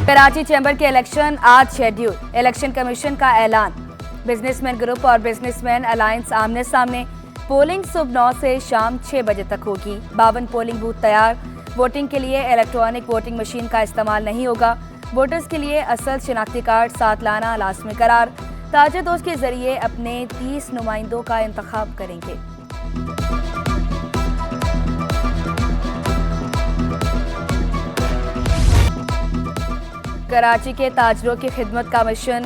Karachi chamber के election आज schedule, election commission का ऐलान। बिजनेसमैन ग्रुप और बिजनेसमैन अलायंस आमने सामने। पोलिंग सुबह 9 से शाम 6 बजे तक होगी। 52 पोलिंग बूथ तैयार। वोटिंग के लिए इलेक्ट्रॉनिक वोटिंग मशीन का इस्तेमाल नहीं होगा। वोटर्स के लिए असल शिनाख्ती कार्ड साथ लाना लाजमी करार। ताजरदोज के जरिए अपने 30 नुमाइंदों का इंतखाब करेंगे। कराची के ताजरों की खिदमत का मिशन,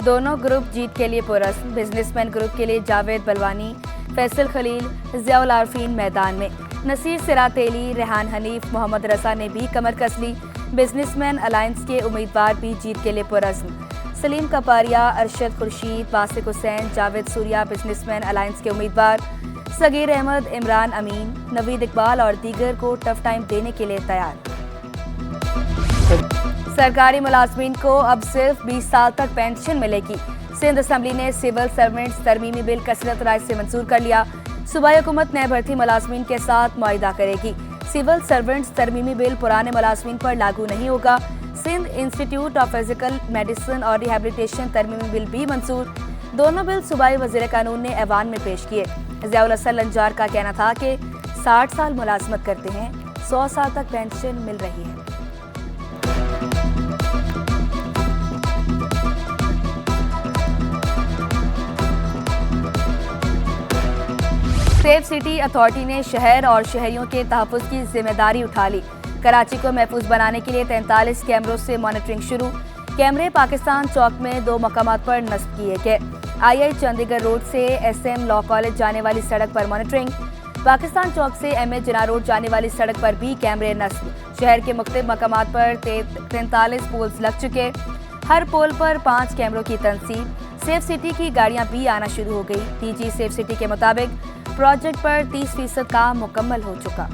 दोनों ग्रुप जीत के लिए पुरस्म। बिजनेसमैन ग्रुप के लिए जावेद बलवानी, फैसल खलील, ज़ियाउल आरफीन मैदान में। नसीर सिरातेली, रेहान हनीफ, मोहम्मद रसा ने भी कमर कस ली। बिजनेसमैन अलायंस के उम्मीदवार भी जीत के लिए पुरस्म। सलीम कपारिया, अरशद खुर्शीद, वासिक हुसैन, जावेद सूर्या बिजनेसमैन अलायंस के उम्मीदवार। सगीर अहमद, इमरान अमीन, नवीद इकबाल और दीगर को टफ टाइम देने के लिए तैयार। सरकारी मुलाजमीन को अब सिर्फ 20 साल तक पेंशन मिलेगी। सिंध असम्बली ने सिविल सर्वेंट्स तरमीमी बिल कसरत राय से मंजूर कर लिया। सूबाई हुकूमत नए भर्ती मुलाजमीन के साथ मुआहिदा करेगी। सिविल सर्वेंट्स तरमीमी बिल पुराने मुलाजमीन पर लागू नहीं होगा। Sindh institute of physical medicine और रिहेबिलिटेशन तरमीमी बिल भी मंजूर। दोनों बिल सूबाई वज़ीर कानून ने ऐवान में पेश किए। ज़ियाउल हसन लंजार का कहना था कि 60 साल मुलाजमत करते हैं, 100 साल तक पेंशन मिल रही है। सेफ सिटी अथॉरिटी ने शहर और शहरियों के तहफ़्फ़ुज़ की जिम्मेदारी उठा ली। कराची को महफूज बनाने के लिए 43 कैमरों से मॉनिटरिंग शुरू। कैमरे पाकिस्तान चौक में 2 मकामात पर नस्ब किए गए। आई चंडीगढ़ रोड से SM लॉ कॉलेज जाने वाली सड़क पर मॉनिटरिंग। पाकिस्तान चौक से MA जिना रोड जाने वाली सड़क पर भी कैमरे नस्ब। शहर के मुख्तलिफ मकामात पर 43 पोल्स लग चुके। हर पोल पर 5 कैमरों की तनसीब। सेफ सिटी की गाड़ियां भी आना शुरू हो गई। DG सेफ सिटी के मुताबिक प्रोजेक्ट पर 30% काम मुकम्मल हो चुका।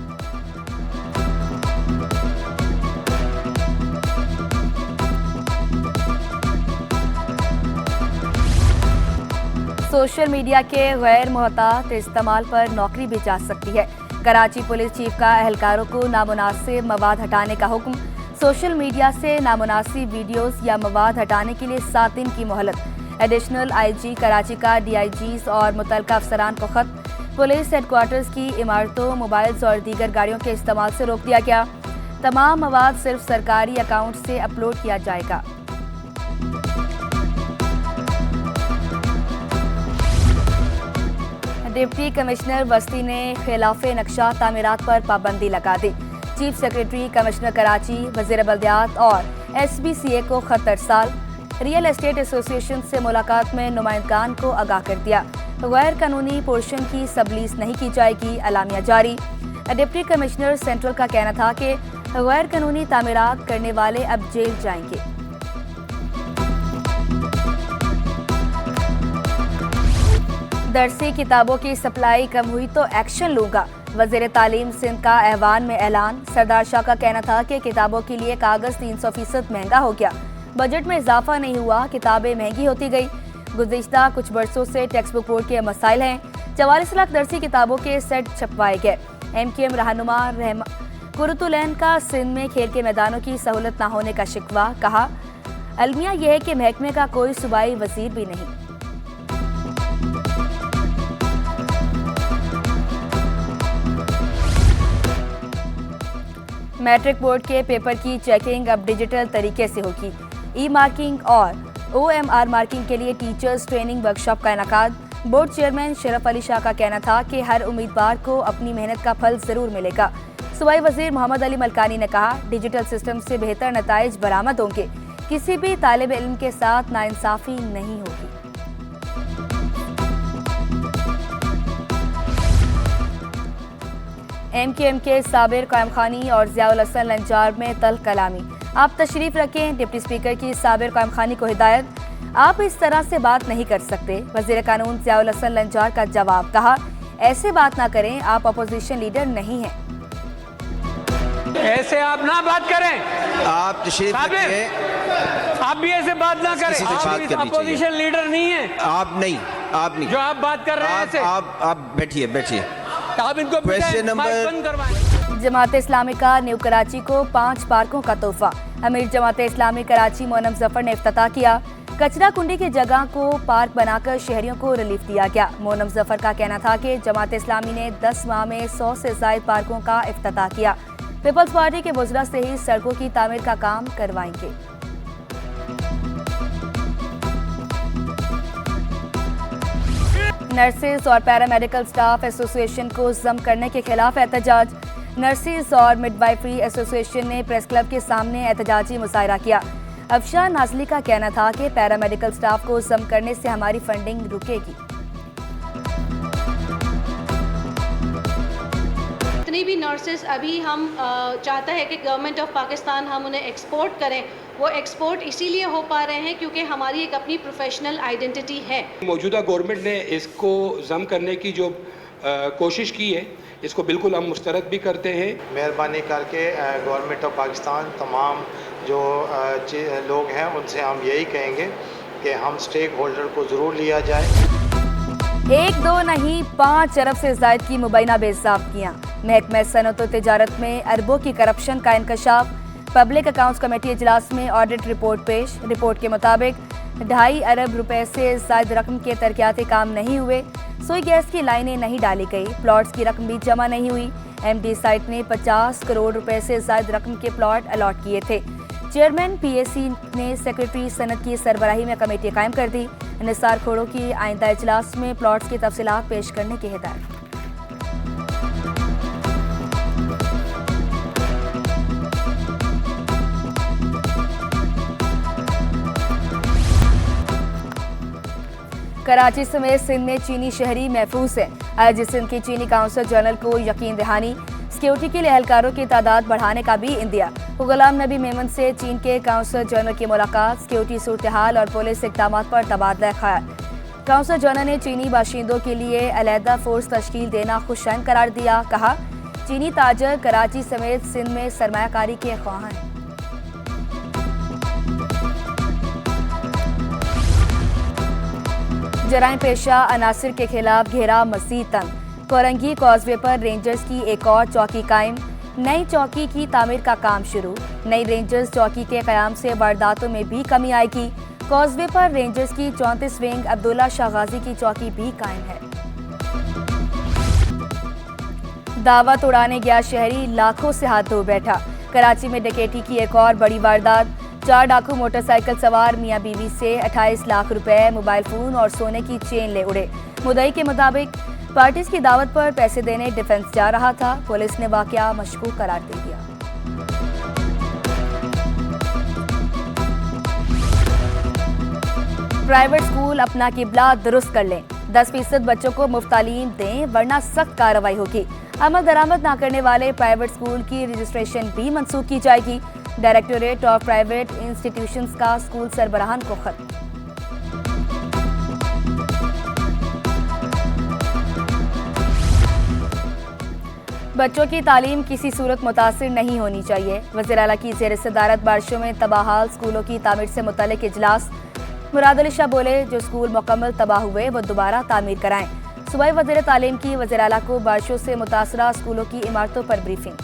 सोशल मीडिया के गैर मुहतात इस्तेमाल पर नौकरी भी जा सकती है। कराची पुलिस चीफ का एहलकारों को नामुनासिब मवाद हटाने का हुक्म। सोशल मीडिया से नामुनासिब वीडियोस या मवाद हटाने के लिए 7 दिन की मोहलत। एडिशनल IG कराची का DIGs और मुतल्लिका अफसरान को खत। पुलिस हेडक्वार्टर्स की इमारतों, मोबाइल्स और दीगर गाड़ियों के इस्तेमाल से रोक दिया गया। तमाम मवाद सिर्फ सरकारी अकाउंट से अपलोड किया जाएगा। डिप्टी कमिश्नर वस्ती ने खिलाफे नक्शा तामीरात पर पाबंदी लगा दी। चीफ सेक्रेटरी कमिश्नर कराची, वज़ीर बल्दियात और SBCA को खत अरसाल। रियल एस्टेट एसोसिएशन से मुलाकात में नुमाइंदगान को आगाह कर दिया। गैर कानूनी पोर्शन की सबलीस नहीं की जाएगी, अलामिया जारी। डिप्टी कमिश्नर सेंट्रल का कहना था कि गैर कानूनी तामीरात करने वाले अब जेल जाएंगे। दरसी किताबों की सप्लाई कम हुई तो एक्शन लूंगा, वज़ीर तालीम सिंध का ऐवान में ऐलान। सरदार शाह का कहना था कि किताबों के लिए कागज 300% महंगा हो गया। बजट में इजाफा नहीं हुआ, किताबें महंगी होती गई। गुज़िश्ता कुछ बरसों से टेक्स्ट बुक बोर्ड के मसाइल हैं। 44 लाख दरसी किताबों के सेट छपवाए गए। MKM रहनुमा कुरतुलैन का सिंध में खेल के मैदानों की सहूलत न होने का शिकवा। कहा, अलमिया यह है कि महकमे का कोई सूबाई वजीर भी नहीं। मैट्रिक बोर्ड के पेपर की चेकिंग अब डिजिटल तरीके से होगी। E-मार्किंग और OMR मार्किंग के लिए टीचर्स ट्रेनिंग वर्कशॉप का इनेकाद। बोर्ड चेयरमैन शरफ अली शाह का कहना था कि हर उम्मीदवार को अपनी मेहनत का फल जरूर मिलेगा। सूबाई वजीर मोहम्मद अली मलकानी ने कहा, डिजिटल सिस्टम से बेहतर नताइज बरामद होंगे। किसी भी तालिब इल्म के साथ नाइंसाफी नहीं होगी। MKM के साबिर कायम-खानी और ज़ियाउल हसन लंजार में तल कलामी। आप तशरीफ रखें, डिप्टी स्पीकर की साबिर कायम-खानी को हिदायत। आप इस तरह से बात नहीं कर सकते। वज़ीर कानून ज़ियाउल हसन लंजार का जवाब। कहा, ऐसे बात ना करें, आप अपोजिशन लीडर नहीं हैं। ऐसे आप ना बात करें। आप तशरीफ रखें। आप भी ऐसे बात ना करें। आप अपोजिशन लीडर नहीं है। आप नहीं जो आप बात कर रहे हैं। आप बैठिए। आप इनको क्वेश्चन नंबर जमात इस्लामी का न्यू कराची को 5 पार्कों का तोहफा। अमीर जमात इस्लामी कराची मोनम जफर ने इफ्तिताह किया। कचरा कुंडी की जगह को पार्क बनाकर शहरियों को रिलीफ दिया गया। मोनम जफर का कहना था कि जमात इस्लामी ने 10 माह में 100 से ज्यादा पार्कों का इफ्तिताह किया। पीपल्स पार्टी के वज़रा से ही सड़कों की तामीर का काम करवाएंगे। नर्सेज और पैरामेडिकल स्टाफ एसोसिएशन को जम करने के खिलाफ एहतजाज। नर्सेज और मिडवाइफरी एसोसिएशन ने प्रेस क्लब के सामने एहतजाजी मुजाहरा किया। अफशार नाजली का कहना था कि पैरामेडिकल स्टाफ को जम करने से हमारी फंडिंग रुकेगी। जितनी भी नर्सेज अभी हम चाहता है कि गवर्नमेंट ऑफ पाकिस्तान हम उन्हें एक्सपोर्ट करें, वो एक्सपोर्ट इसीलिए हो पा रहे हैं क्योंकि हमारी एक अपनी प्रोफेशनल आइडेंटिटी है। मौजूदा गवर्नमेंट ने इसको जम करने की जो कोशिश की है, इसको बिल्कुल हम मुस्तरद भी करते हैं। मेहरबानी करके गवर्नमेंट ऑफ पाकिस्तान तमाम जो लोग हैं उनसे हम यही कहेंगे कि हम स्टेक होल्डर को ज़रूर लिया जाए। 1, 2 नहीं 5 अरब से ज़ायद की मुबैना बेज़ाब्तियाँ। महकमा सनअत व तिजारत में अरबों की करप्शन का इंकशाफ। पब्लिक अकाउंट्स कमेटी इजलास में ऑडिट रिपोर्ट पेश। रिपोर्ट के मुताबिक 2.5 अरब रुपए से ज़ायद रकम के तरक्याती काम नहीं हुए। सोई गैस की लाइनें नहीं डाली गई। प्लॉट्स की रकम भी जमा नहीं हुई। एमडी साइट ने 50 करोड़ रुपए से ज़ायद रकम के प्लॉट अलॉट किए थे। चेयरमैन पीएसी ने सेक्रेटरी सनत की सरबराही में कमेटी कायम कर दी। निसार खोड़ों की आइंदा इजलास में प्लॉट्स की तफसीलात पेश करने की हिदायत। कराची समेत सिंध में चीनी शहरी महफूज है। आज सिंध की चीनी काउंसिल जनरल को यकीन दहानी। सिक्योरिटी के लिए एहलकारों की तादाद बढ़ाने का भी इंदिया। गुलाम नबी मेमन से चीन के काउंसिल जनरल की मुलाकात। सिक्योरिटी सूरत हाल और पुलिस इक़दामात पर तबादला ख्याल। काउंसिल जनरल ने चीनी बाशिंदों के लिए अलहदा फोर्स तश्कील देना खुशैन करार दिया। कहा, चीनी ताजर कराची समेत सिंध में सरमायाकारी के ख्वाह हैं। जराइम पेशा अनासिर के खिलाफ घेरा मज़ीद तंग। कोरंगी कॉजवे पर रेंजर्स की एक और चौकी कायम। नई चौकी की तामीर का काम शुरू। नई रेंजर्स चौकी के क़याम से वारदातों में भी कमी आएगी। कॉजवे पर रेंजर्स की 34 विंग अब्दुल्ला शाह गाजी की चौकी भी कायम है। दावत उड़ाने गया शहरी लाखों से हाथ धो बैठा। कराची में डकैती की एक और बड़ी वारदात। 4 डाकू मोटरसाइकिल सवार मियां बीवी से 28 लाख रुपए, मोबाइल फोन और सोने की चेन ले उड़े। मुद्दई के मुताबिक पार्टीज की दावत पर पैसे देने डिफेंस जा रहा था। पुलिस ने वाकया मशकूक करार दे दिया। प्राइवेट स्कूल अपना किबला दुरुस्त कर लें। 10% बच्चों को मुफ्त तालीम दें वरना सख्त कार्रवाई होगी। अमल दरामद न करने वाले प्राइवेट स्कूल की रजिस्ट्रेशन भी मनसूख की जाएगी। डायरेक्टोरेट ऑफ प्राइवेट इंस्टीट्यूशंस का स्कूल सरबराहान को खत। बच्चों की तालीम किसी सूरत मुतासिर नहीं होनी चाहिए। वज़ीर आला की ज़ेर सदारत बारिशों में तबाहाल स्कूलों की तामीर से मुतल्लिक इजलास। मुराद अली शाह बोले, जो स्कूल मुकम्मल तबाह हुए वो दोबारा तामीर कराएं। सूबाई वज़ीर तालीम की वज़ीर आला को बारिशों से मुतासरा स्कूलों की इमारतों पर ब्रीफिंग।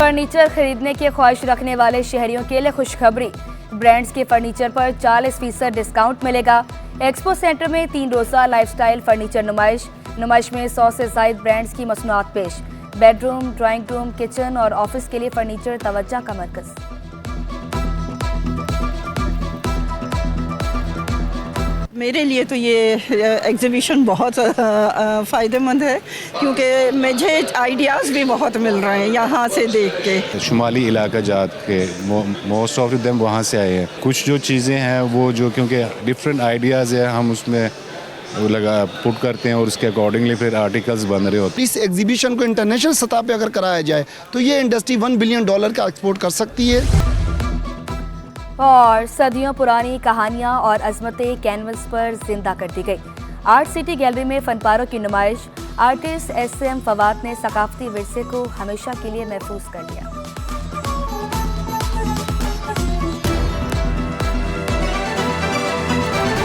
फर्नीचर खरीदने की ख्वाहिश रखने वाले शहरियों के लिए खुशखबरी। ब्रांड्स के फर्नीचर पर 40% डिस्काउंट मिलेगा। एक्सपो सेंटर में 3 रोज़ा लाइफस्टाइल फर्नीचर नुमाइश में 100 से ज़ायद ब्रांड्स की मसनूआत पेश। बेडरूम, ड्राइंग रूम, किचन और ऑफिस के लिए फर्नीचर तवज्जो का मरकज़। मेरे लिए तो ये एग्जीबिशन बहुत फ़ायदेमंद है क्योंकि मुझे आइडियाज़ भी बहुत मिल रहे हैं यहाँ से देख के। शुमाली इलाका जात के मोस्ट ऑफ देम वहाँ से आए हैं। कुछ जो चीज़ें हैं वो जो क्योंकि डिफरेंट आइडियाज़ है हम उसमें वो लगा पुट करते हैं और उसके अकॉर्डिंगली फिर आर्टिकल्स बन रहे होते हैं। इस एग्जीबिशन को इंटरनेशनल सतह पे अगर कराया जाए तो ये इंडस्ट्री $1 बिलियन का एक्सपोर्ट कर सकती है। और सदियों पुरानी कहानियां और अजमतें कैनवस पर जिंदा कर दी गई। आर्ट सिटी गैलरी में फनपारों की नुमाइश। आर्टिस्ट SM फवाद ने सकाफती विरसे को हमेशा के लिए महफूज कर लिया।